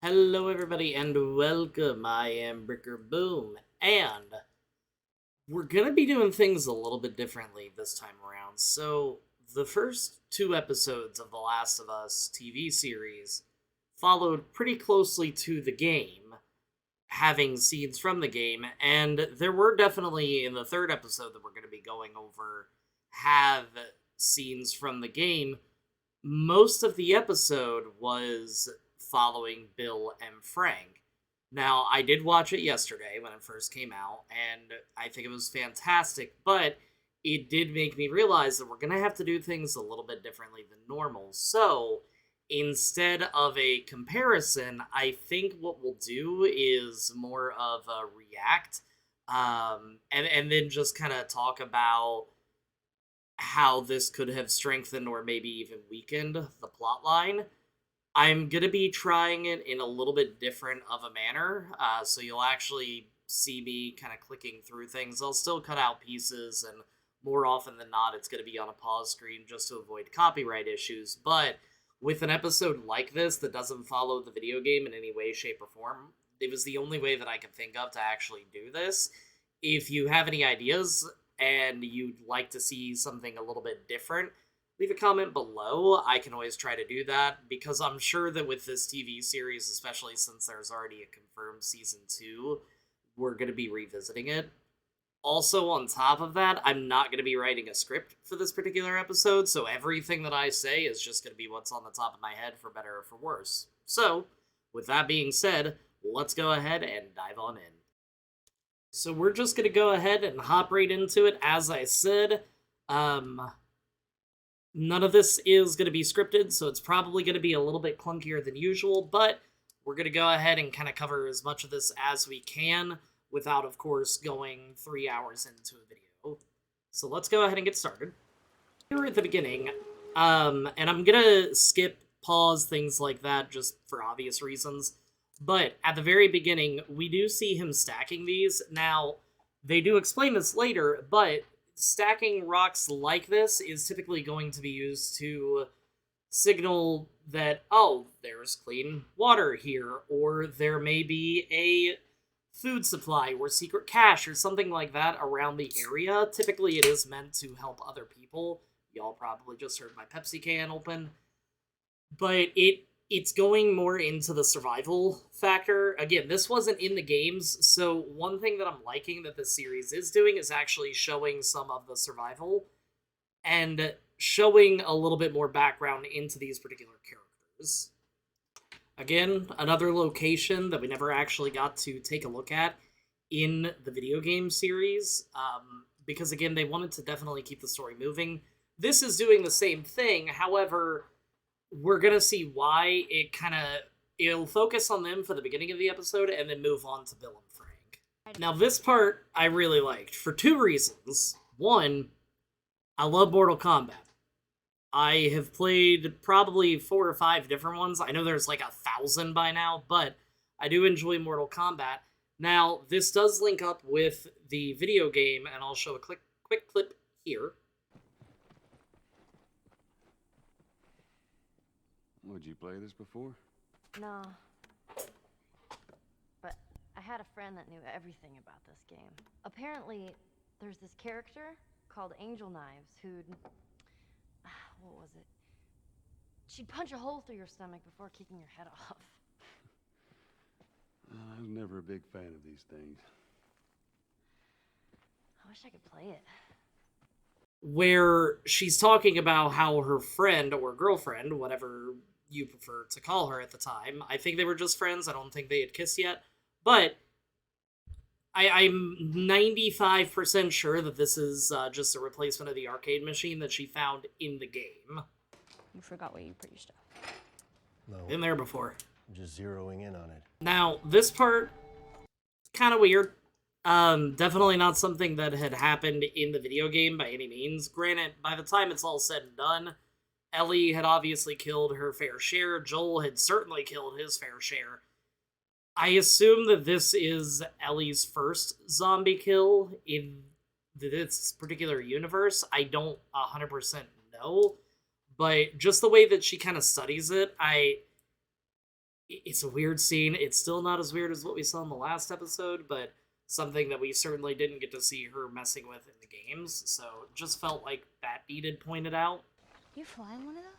Hello, everybody, and welcome. I am Bricker Boom, and we're gonna be doing things a little bit differently this time around. So, the first two episodes of The Last of Us TV series followed pretty closely to the game, having scenes from the game, and there were definitely in the third episode that we're gonna be going over have scenes from the game. Most of the episode was following Bill and Frank. Now, I did watch it yesterday when it first came out, and I think it was fantastic, but it did make me realize that we're going to have to do things a little bit differently than normal. So, instead of a comparison, I think what we'll do is more of a react, and then just kind of talk about how this could have strengthened or maybe even weakened the plot line. I'm gonna be trying it in a little bit different of a manner, so you'll actually see me kind of clicking through things. I'll still cut out pieces, and more often than not, it's gonna be on a pause screen just to avoid copyright issues. But with an episode like this that doesn't follow the video game in any way, shape, or form, it was the only way that I could think of to actually do this. If you have any ideas and you'd like to see something a little bit different, leave a comment below. I can always try to do that because I'm sure that with this TV series, especially since there's already a confirmed season 2, we're going to be revisiting it. Also, on top of that, I'm not going to be writing a script for this particular episode, so everything that I say is just going to be what's on the top of my head, for better or for worse. So, with that being said, let's go ahead and dive on in. So we're just going to go ahead and hop right into it. As I said, none of this is going to be scripted, so it's probably going to be a little bit clunkier than usual, but we're going to go ahead and kind of cover as much of this as we can without, of course, going 3 hours into a video. So let's go ahead and get started. Here at the beginning, and I'm going to skip, pause, things like that, just for obvious reasons. But at the very beginning, we do see him stacking these. Now, they do explain this later, but stacking rocks like this is typically going to be used to signal that, oh, there's clean water here, or there may be a food supply or secret cache or something like that around the area. Typically, it is meant to help other people. Y'all probably just heard my Pepsi can open. But it's going more into the survival factor. Again, this wasn't in the games, so one thing that I'm liking that this series is doing is actually showing some of the survival and showing a little bit more background into these particular characters. Again, another location that we never actually got to take a look at in the video game series, because again, they wanted to definitely keep the story moving. This is doing the same thing, however, we're gonna see why it'll focus on them for the beginning of the episode and then move on to Bill and Frank. Now, this part I really liked for two reasons. One, I love Mortal Kombat. I have played probably 4 or 5 different ones. I know there's like 1,000 by now, but I do enjoy Mortal Kombat. Now, this does link up with the video game, and I'll show a quick clip here. Would you play this before? No. But I had a friend that knew everything about this game. Apparently, there's this character called Angel Knives who'd... what was it? She'd punch a hole through your stomach before kicking your head off. I was never a big fan of these things. I wish I could play it. Where she's talking about how her friend or girlfriend, whatever you prefer to call her at the time, I think they were just friends. I don't think they had kissed yet, but I'm 95% sure that this is just a replacement of the arcade machine that she found in the game. You forgot where you put your stuff. No, Been there before. I'm just zeroing in on it. Now, this part, kind of weird. Definitely not something that had happened in the video game by any means. Granted, by the time it's all said and done, Ellie had obviously killed her fair share. Joel had certainly killed his fair share. I assume that this is Ellie's first zombie kill in this particular universe. I don't 100% know, but just the way that she kind of studies it, It's a weird scene. It's still not as weird as what we saw in the last episode, but something that we certainly didn't get to see her messing with in the games, so it just felt like that needed pointed out. You flying one of those?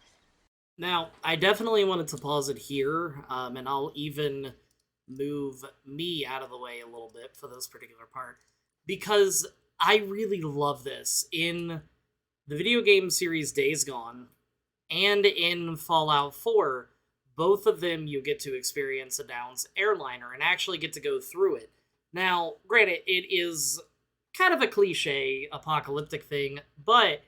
Now, I definitely wanted to pause it here, and I'll even move me out of the way a little bit for this particular part, because I really love this. In the video game series Days Gone and in Fallout 4, both of them you get to experience a Downs airliner and actually get to go through it. Now, granted, it is kind of a cliche apocalyptic thing, but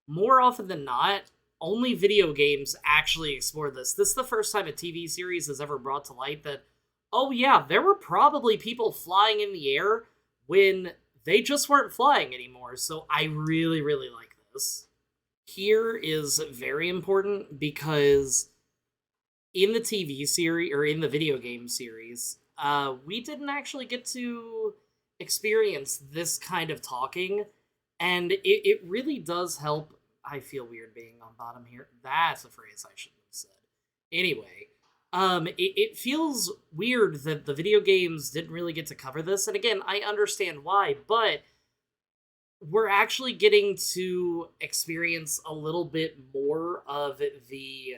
more often than not, only video games actually explore this. This is the first time a TV series has ever brought to light that, oh yeah, there were probably people flying in the air when they just weren't flying anymore, so I really, really like this. Here is very important because in the TV series, or in the video game series, we didn't actually get to experience this kind of talking, and it really does help. I feel weird being on bottom here. That's a phrase I shouldn't have said. Anyway, it feels weird that the video games didn't really get to cover this, and again, I understand why, but we're actually getting to experience a little bit more of the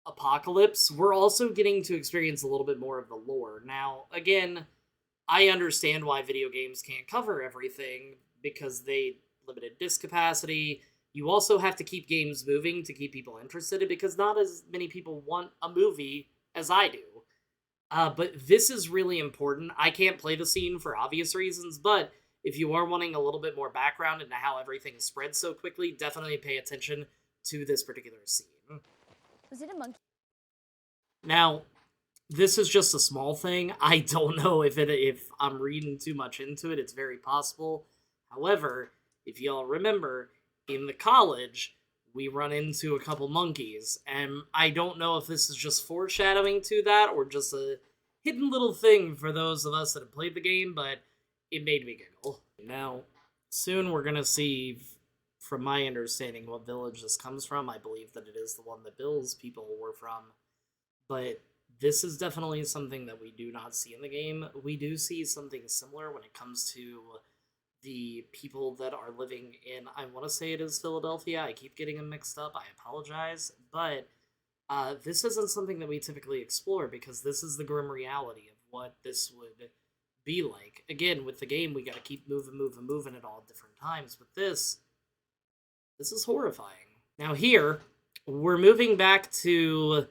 apocalypse. We're also getting to experience a little bit more of the lore. Now, again, I understand why video games can't cover everything because they limited disk capacity. You also have to keep games moving to keep people interested because not as many people want a movie as I do. But this is really important. I can't play the scene for obvious reasons, but if you are wanting a little bit more background into how everything spread so quickly, definitely pay attention to this particular scene. Was it a monkey? Now, this is just a small thing. I don't know if I'm reading too much into it. It's very possible. However, if y'all remember, in the college, we run into a couple monkeys, and I don't know if this is just foreshadowing to that or just a hidden little thing for those of us that have played the game, but it made me giggle. Now, soon we're gonna see, from my understanding, what village this comes from. I believe that it is the one that Bill's people were from, but this is definitely something that we do not see in the game. We do see something similar when it comes to the people that are living in, I want to say it is Philadelphia. I keep getting them mixed up. I apologize. But this isn't something that we typically explore because this is the grim reality of what this would be like. Again, with the game, we got to keep moving at all different times. But this is horrifying. Now here, we're moving back to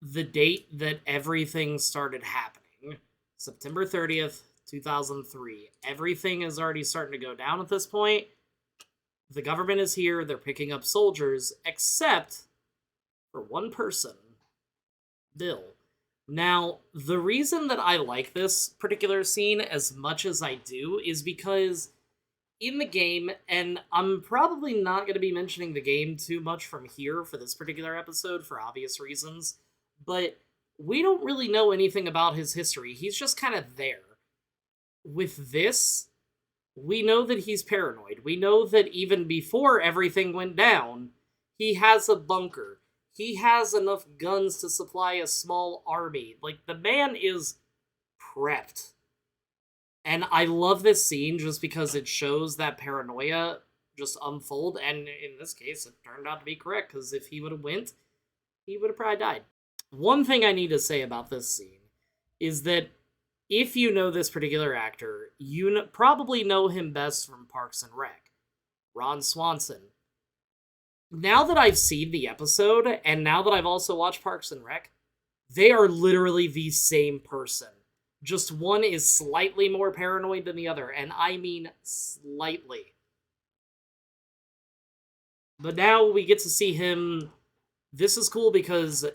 the date that everything started happening. September 30th, 2003. Everything is already starting to go down at this point. The government is here. They're picking up soldiers, except for one person, Bill. Now, the reason that I like this particular scene as much as I do is because in the game, and I'm probably not going to be mentioning the game too much from here for this particular episode for obvious reasons, but we don't really know anything about his history. He's just kind of there. With this, we know that he's paranoid. We know that even before everything went down, he has a bunker. He has enough guns to supply a small army. Like, the man is prepped. And I love this scene just because it shows that paranoia just unfold, and in this case, it turned out to be correct, because if he would have went, he would have probably died. One thing I need to say about this scene is that if you know this particular actor, you probably know him best from Parks and Rec. Ron Swanson. Now that I've seen the episode, and now that I've also watched Parks and Rec, they are literally the same person. Just one is slightly more paranoid than the other, and I mean slightly. But now we get to see him. This is cool because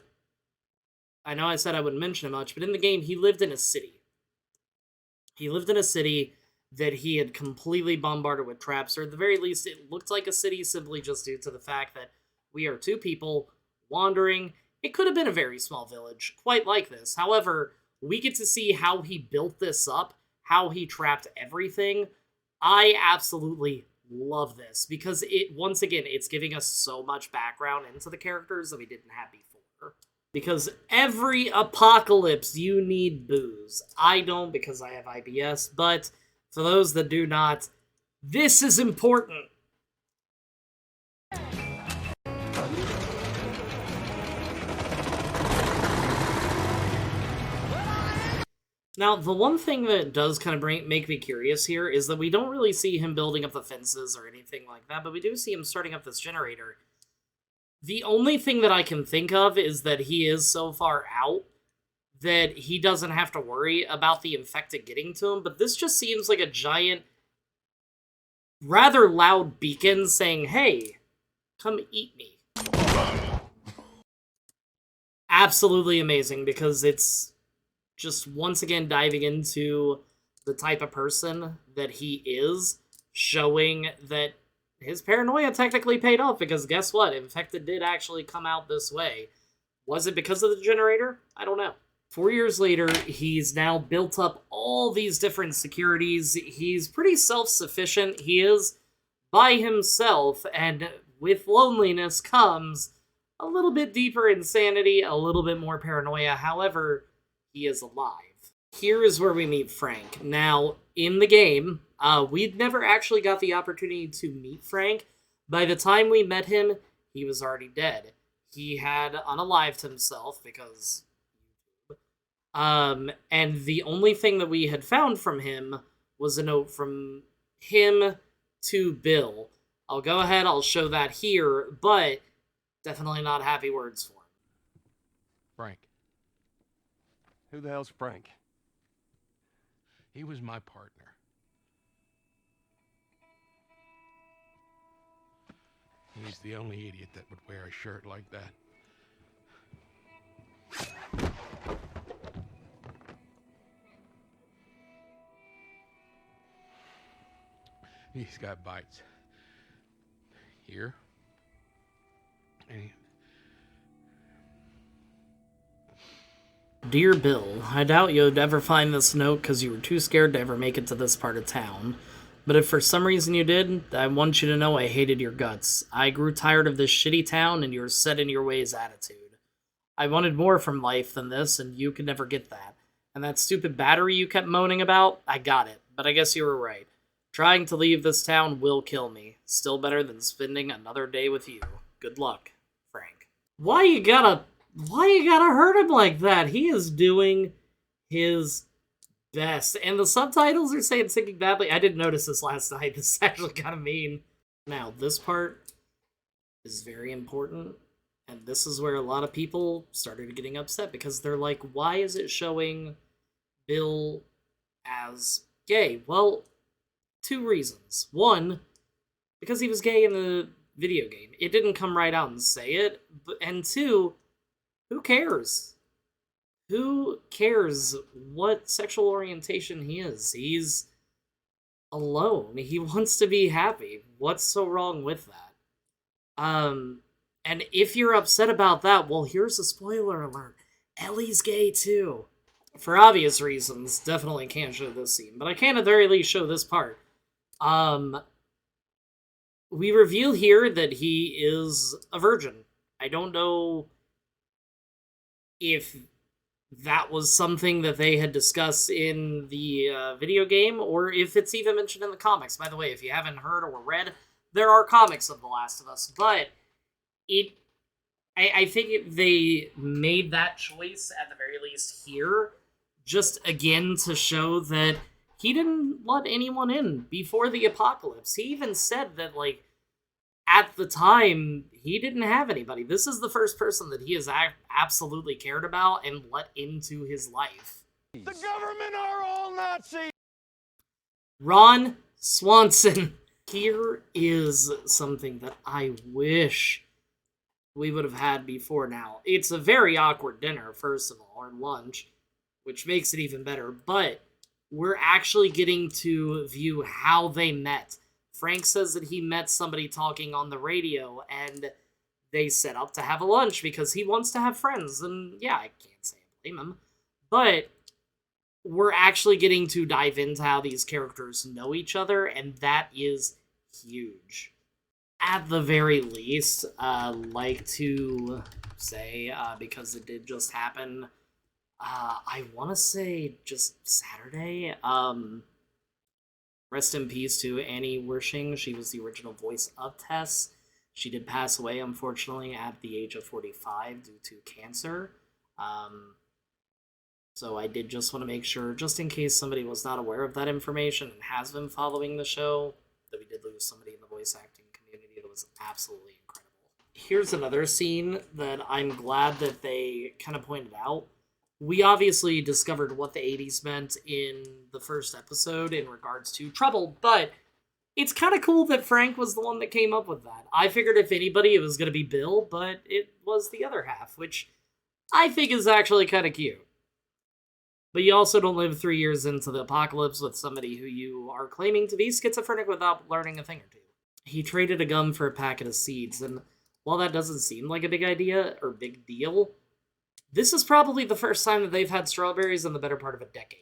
I know I said I wouldn't mention it much, but in the game, he lived in a city. He lived in a city that he had completely bombarded with traps, or at the very least, it looked like a city simply just due to the fact that we are two people wandering. It could have been a very small village, quite like this. However, we get to see how he built this up, how he trapped everything. I absolutely love this, because once again, it's giving us so much background into the characters that we didn't have before. Because every apocalypse you need booze. I don't because I have IBS, but for those that do not, this is important. Now, the one thing that does kind of make me curious here is that we don't really see him building up the fences or anything like that, but we do see him starting up this generator. The only thing that I can think of is that he is so far out that he doesn't have to worry about the infected getting to him, but this just seems like a giant, rather loud beacon saying, hey, come eat me. Absolutely amazing, because it's just once again diving into the type of person that he is, showing that his paranoia technically paid off, because guess what? Infected did actually come out this way. Was it because of the generator? I don't know. 4 years later, he's now built up all these different securities. He's pretty self-sufficient. He is by himself, and with loneliness comes a little bit deeper insanity, a little bit more paranoia. However, he is alive. Here is where we meet Frank. Now, in the game, we'd never actually got the opportunity to meet Frank. By the time we met him, he was already dead. He had unalived himself because... and the only thing that we had found from him was a note from him to Bill. I'll go ahead, I'll show that here, but definitely not happy words for him. Frank. Who the hell's Frank? He was my partner. He's the only idiot that would wear a shirt like that. He's got bites. Here. And Dear Bill, I doubt you'd ever find this note because you were too scared to ever make it to this part of town. But if for some reason you did, I want you to know I hated your guts. I grew tired of this shitty town and your set-in-your-ways attitude. I wanted more from life than this, and you could never get that. And that stupid battery you kept moaning about, I got it. But I guess you were right. Trying to leave this town will kill me. Still better than spending another day with you. Good luck, Frank. Why you gotta hurt him like that? He is doing his best. And the subtitles are saying Thinking Badly. I didn't notice this last night. This is actually kind of mean. Now, this part is very important. And this is where a lot of people started getting upset, because they're like, why is it showing Bill as gay? Well, 2 reasons. 1, because he was gay in the video game. It didn't come right out and say it. And 2, who cares? Who cares what sexual orientation he is? He's alone. He wants to be happy. What's so wrong with that? And if you're upset about that, well, here's a spoiler alert. Ellie's gay too. For obvious reasons, definitely can't show this scene, but I can at the very least show this part. We reveal here that he is a virgin. I don't know if that was something that they had discussed in the video game, or if it's even mentioned in the comics. By the way, if you haven't heard or read, there are comics of The Last of Us, but I think they made that choice, at the very least here, just again to show that he didn't let anyone in before the apocalypse. He even said that, like, at the time, he didn't have anybody. This is the first person that he has absolutely cared about and let into his life. the government are all Nazis! Ron Swanson. Here is something that I wish we would have had before now. It's a very awkward dinner, first of all, or lunch, which makes it even better, but we're actually getting to view how they met. Frank says that he met somebody talking on the radio, and they set up to have a lunch because he wants to have friends, and yeah, I can't say I blame him. But we're actually getting to dive into how these characters know each other, and that is huge. at the very least, like to say, because it did just happen, I want to say just Saturday. Rest in peace to Annie Wershing. She was the original voice of Tess. She did pass away, unfortunately, at the age of 45 due to cancer. So I did just want to make sure, just in case somebody was not aware of that information and has been following the show, that we did lose somebody in the voice acting community that was absolutely incredible. Here's another scene that I'm glad that they kind of pointed out. We obviously discovered what the 80s meant in the first episode in regards to trouble, but it's kind of cool that Frank was the one that came up with that. I figured if anybody, it was going to be Bill, but it was the other half, which I think is actually kind of cute. But you also don't live 3 years into the apocalypse with somebody who you are claiming to be schizophrenic without learning a thing or two. He traded a gun for a packet of seeds, and while that doesn't seem like a big idea or big deal, this is probably the first time that they've had strawberries in the better part of a decade.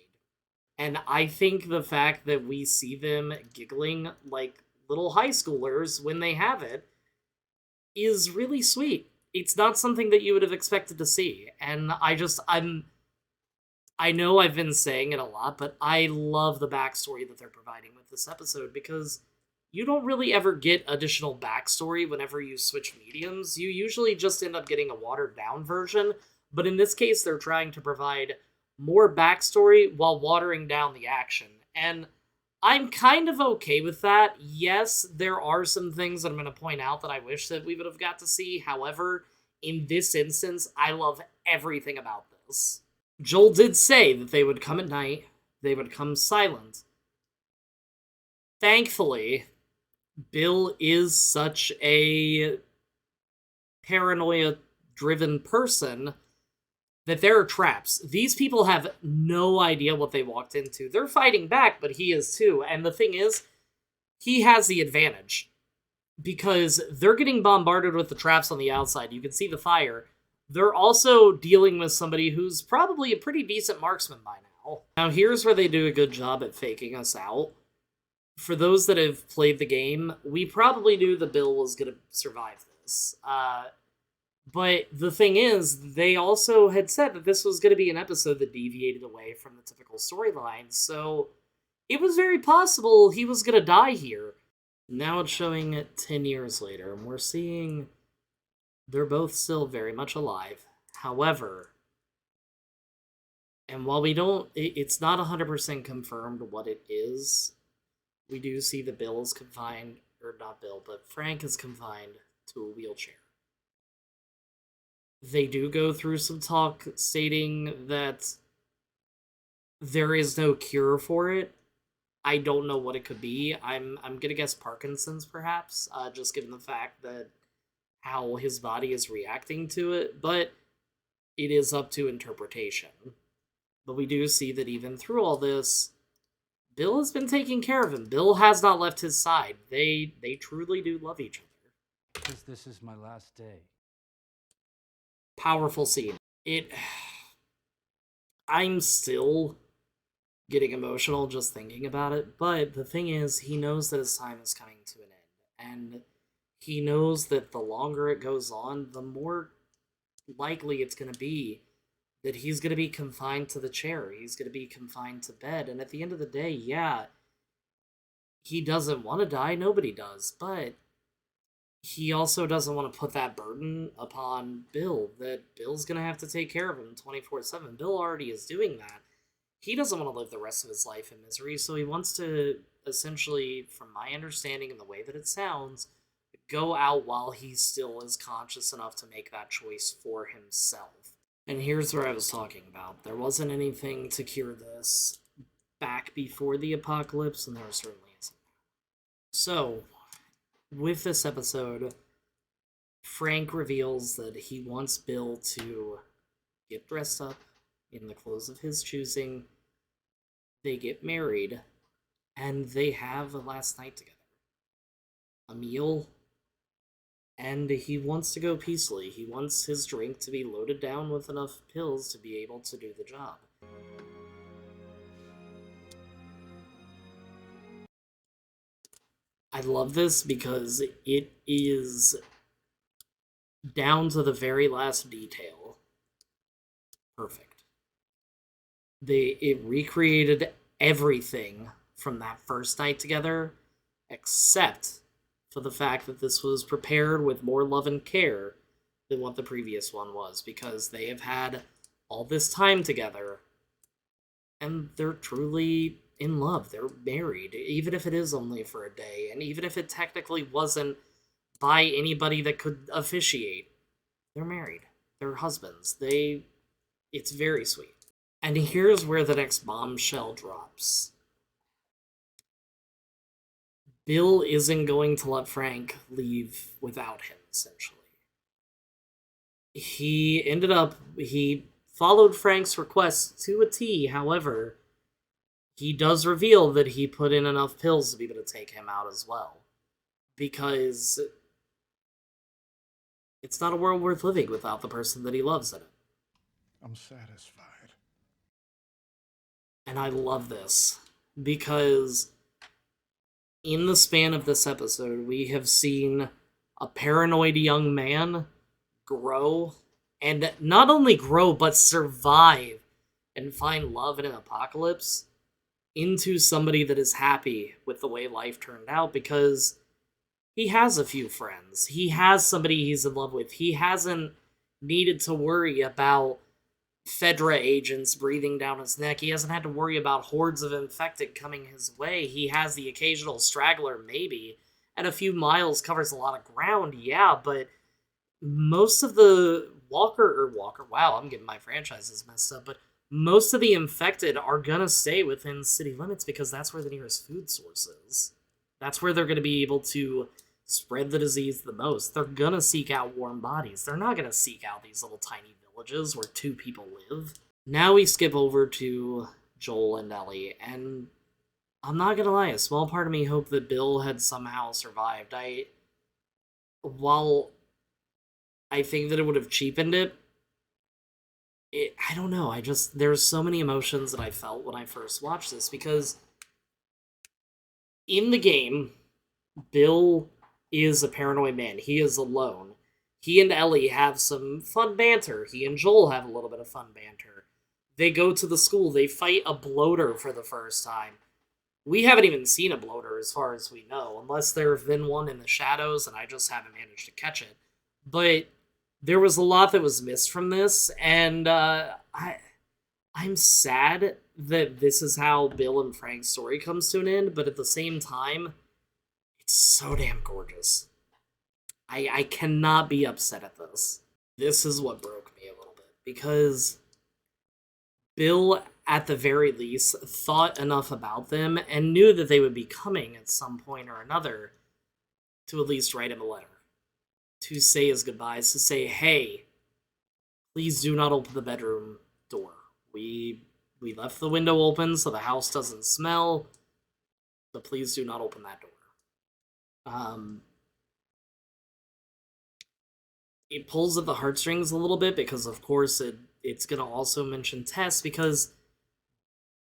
And I think the fact that we see them giggling like little high schoolers when they have it is really sweet. It's not something that you would have expected to see. And I know I've been saying it a lot, but I love the backstory that they're providing with this episode because you don't really ever get additional backstory whenever you switch mediums. You usually just end up getting a watered down version, but in this case, they're trying to provide more backstory while watering down the action. And I'm kind of okay with that. Yes, there are some things that I'm going to point out that I wish that we would have got to see. However, in this instance, I love everything about this. Joel did say that they would come at night, they would come silent. Thankfully, Bill is such a paranoia-driven person that there are traps. These people have no idea what they walked into. They're fighting back, but he is too. And the thing is, he has the advantage because they're getting bombarded with the traps on the outside. You can see the fire. They're also dealing with somebody who's probably a pretty decent marksman by now. Now, here's where they do a good job at faking us out. For those that have played the game, we probably knew that Bill was going to survive this. But the thing is, they also had said that this was going to be an episode that deviated away from the typical storyline, so it was very possible he was going to die here. Now it's showing it 10 years later, and we're seeing they're both still very much alive. However, and while it's not 100% confirmed what it is, we do see that Bill is confined, or not Bill, but Frank is confined to a wheelchair. They do go through some talk stating that there is no cure for it. I don't know what it could be. I'm gonna guess Parkinson's, perhaps, just given the fact that how his body is reacting to it, but it is up to interpretation. But we do see that even through all this, Bill has been taking care of him. Bill has not left his side. They truly do love each other. Because this is my last day. Powerful scene. I'm still getting emotional just thinking about it, but the thing is, he knows that his time is coming to an end, and he knows that the longer it goes on, the more likely it's going to be that he's going to be confined to the chair. He's going to be confined to bed. And at the end of the day, yeah, he doesn't want to die. Nobody does. But he also doesn't want to put that burden upon Bill, that Bill's going to have to take care of him 24/7. Bill already is doing that. He doesn't want to live the rest of his life in misery, so he wants to essentially, from my understanding and the way that it sounds, go out while he still is conscious enough to make that choice for himself. And here's where I was talking about. There wasn't anything to cure this back before the apocalypse, and there certainly isn't now. So, with this episode, Frank reveals that he wants Bill to get dressed up in the clothes of his choosing. They get married, and they have a last night together. A meal, and he wants to go peacefully. He wants his drink to be loaded down with enough pills to be able to do the job. I love this because it is down to the very last detail. Perfect. It recreated everything from that first night together, except for the fact that this was prepared with more love and care than what the previous one was, because they have had all this time together, and they're truly in love. They're married, even if it is only for a day, and even if it technically wasn't by anybody that could officiate. They're married. They're husbands. It's very sweet. And here's where the next bombshell drops. Bill isn't going to let Frank leave without him, essentially. He followed Frank's request to a T, however, he does reveal that he put in enough pills to be able to take him out as well. Because it's not a world worth living without the person that he loves in it. I'm satisfied. And I love this, because in the span of this episode, we have seen a paranoid young man grow, and not only grow, but survive and find love in an apocalypse, into somebody that is happy with the way life turned out, because he has a few friends. He has somebody he's in love with. He hasn't needed to worry about Fedra agents breathing down his neck. He hasn't had to worry about hordes of infected coming his way. He has the occasional straggler, maybe, and a few miles covers a lot of ground, yeah, but most of the Walker, wow, I'm getting my franchises messed up, but most of the infected are gonna stay within city limits because that's where the nearest food source is. That's where they're gonna be able to spread the disease the most. They're gonna seek out warm bodies. They're not gonna seek out these little tiny villages where 2 people live. Now we skip over to Joel and Ellie, and I'm not gonna lie, a small part of me hoped that Bill had somehow survived. While I think that it would have cheapened it, I don't know, there's so many emotions that I felt when I first watched this, because in the game, Bill is a paranoid man. He is alone. He and Ellie have some fun banter. He and Joel have a little bit of fun banter. They go to the school. They fight a bloater for the first time. We haven't even seen a bloater as far as we know, unless there have been one in the shadows and I just haven't managed to catch it. But there was a lot that was missed from this, and I'm sad that this is how Bill and Frank's story comes to an end, but at the same time, it's so damn gorgeous. I cannot be upset at this. This is what broke me a little bit, because Bill, at the very least, thought enough about them and knew that they would be coming at some point or another to at least write him a letter, to say his goodbyes, to say, hey, please do not open the bedroom door. We left the window open so the house doesn't smell, but please do not open that door. It pulls at the heartstrings a little bit, because of course it's going to also mention Tess, because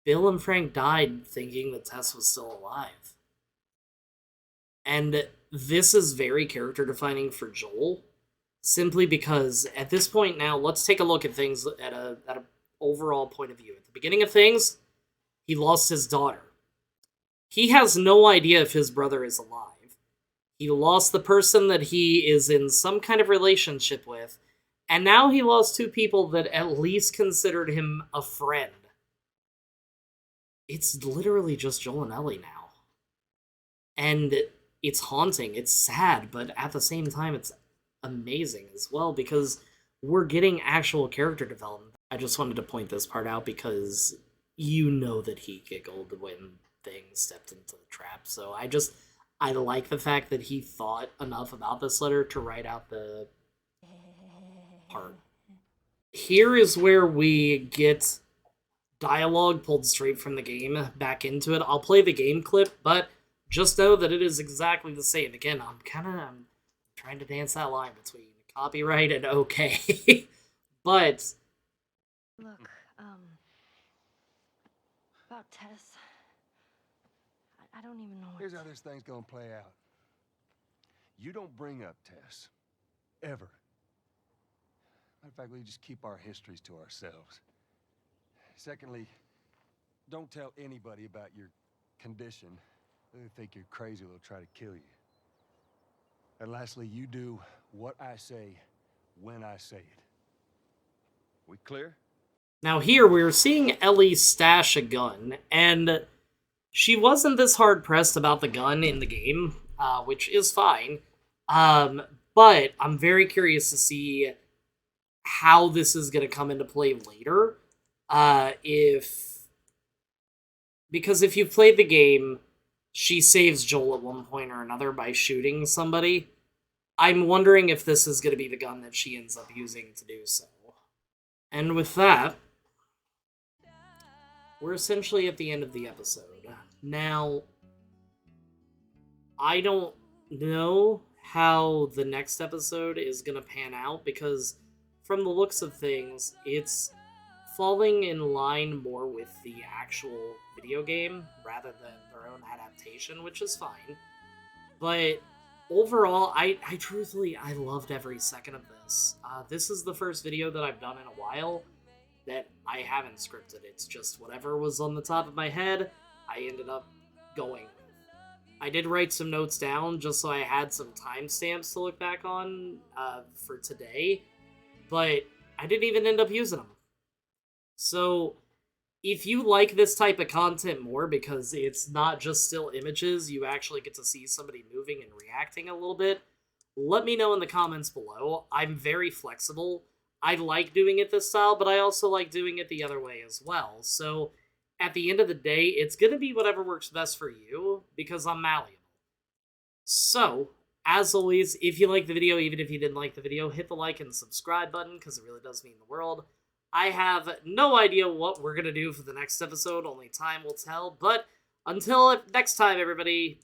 Bill and Frank died thinking that Tess was still alive. And this is very character defining for Joel, simply because at this point now, let's take a look at things at a overall point of view. At the beginning of things, he lost his daughter. He has no idea if his brother is alive. He lost the person that he is in some kind of relationship with, and now he lost 2 people that at least considered him a friend. It's literally just Joel and Ellie now. And it's haunting, it's sad, but at the same time, it's amazing as well, because we're getting actual character development. I just wanted to point this part out, because you know that he giggled when things stepped into the trap, so I like the fact that he thought enough about this letter to write out the part. Here is where we get dialogue pulled straight from the game back into it. I'll play the game clip, but just know that it is exactly the same. Again, I'm trying to dance that line between copyright and okay. But Look, about Tess. I don't even know what Here's how this thing's gonna play out. You don't bring up Tess. Ever. Matter of fact, we just keep our histories to ourselves. Secondly, don't tell anybody about your condition. They think you're crazy, they'll try to kill you. And lastly, you do what I say when I say it. We clear? Now here we're seeing Ellie stash a gun, and she wasn't this hard-pressed about the gun in the game, which is fine. But I'm very curious to see how this is going to come into play later. Because if you played the game, she saves Joel at one point or another by shooting somebody. I'm wondering if this is going to be the gun that she ends up using to do so. And with that, we're essentially at the end of the episode. Now, I don't know how the next episode is going to pan out, because from the looks of things, it's falling in line more with the actual video game rather than their own adaptation, which is fine. But overall, I truthfully loved every second of this. This is the first video that I've done in a while that I haven't scripted. It's just whatever was on the top of my head, I ended up going with. I did write some notes down just so I had some timestamps to look back on for today, but I didn't even end up using them. So, if you like this type of content more because it's not just still images, you actually get to see somebody moving and reacting a little bit, let me know in the comments below. I'm very flexible. I like doing it this style, but I also like doing it the other way as well. So, at the end of the day, it's going to be whatever works best for you, because I'm malleable. So, as always, if you like the video, even if you didn't like the video, hit the like and subscribe button, because it really does mean the world. I have no idea what we're going to do for the next episode, only time will tell, but until next time, everybody,